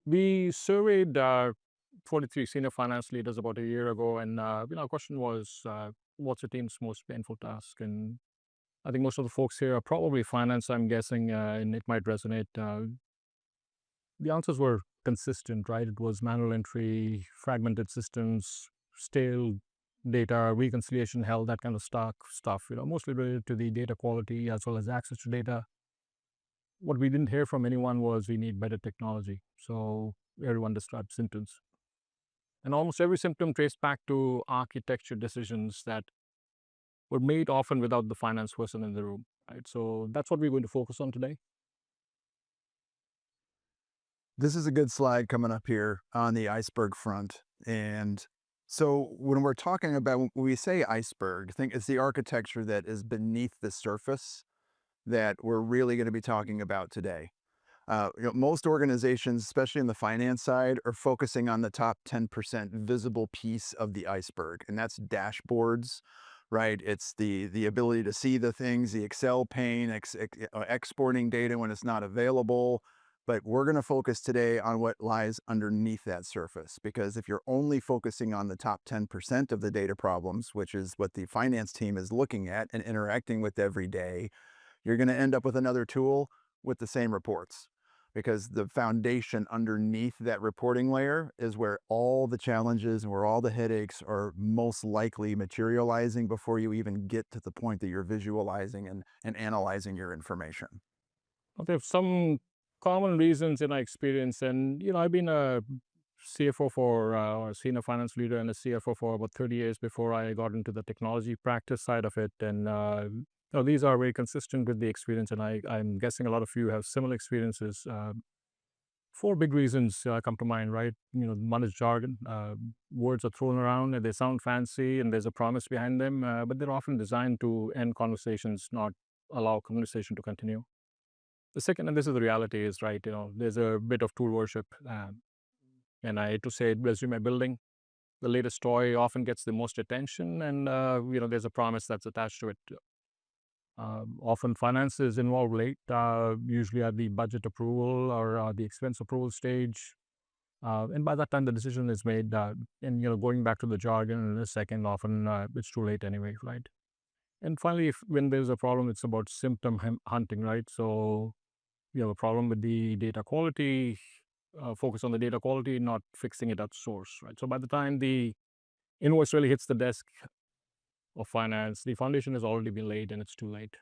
We surveyed 43 senior finance leaders about a year ago, and our question was, what's the team's most painful task? And I think most of the folks here are probably finance, I'm guessing, and it might resonate. The answers were consistent, right? It was manual entry, fragmented systems, stale data, reconciliation hell, that kind of stuff, mostly related to the data quality as well as access to data. What we didn't hear from anyone was we need better technology. So everyone described symptoms. And almost every symptom traced back to architecture decisions that were made often without the finance person in the room, right? So that's what we're going to focus on today. This is a good slide coming up here on the iceberg front. And so when we're talking about, when we say iceberg, I think it's the architecture that is beneath the surface that we're really going to be talking about today. Most organizations, especially in the finance side, are focusing on the top 10% visible piece of the iceberg, and that's dashboards, right? It's the ability to see the things, the Excel pane, exporting data when it's not available. But we're going to focus today on what lies underneath that surface, because if you're only focusing on the top 10% of the data problems, which is what the finance team is looking at and interacting with every day, you're going to end up with another tool with the same reports, because the foundation underneath that reporting layer is where all the challenges and where all the headaches are most likely materializing before you even get to the point that you're visualizing and analyzing your information. Well, there are some common reasons in my experience, and I've been a CFO or senior finance leader and a CFO for about 30 years before I got into the technology practice side of it. And these are very consistent with the experience, and I'm guessing a lot of you have similar experiences. Four big reasons come to mind, right? One is jargon. Words are thrown around and they sound fancy and there's a promise behind them, but they're often designed to end conversations, not allow conversation to continue. The second, and this is the reality, is right, there's a bit of tool worship. And I hate to say it, resume building. The latest toy often gets the most attention, and there's a promise that's attached to it. Often finance is involved late, usually at the budget approval or the expense approval stage. And by that time, the decision is made. And going back to the jargon in a second, often it's too late anyway, right? And finally, when there's a problem, it's about symptom hunting, right? So you have a problem with the data quality, focus on the data quality, not fixing it at source, right? So by the time the invoice really hits the desk of finance, the foundation has already been laid and it's too late.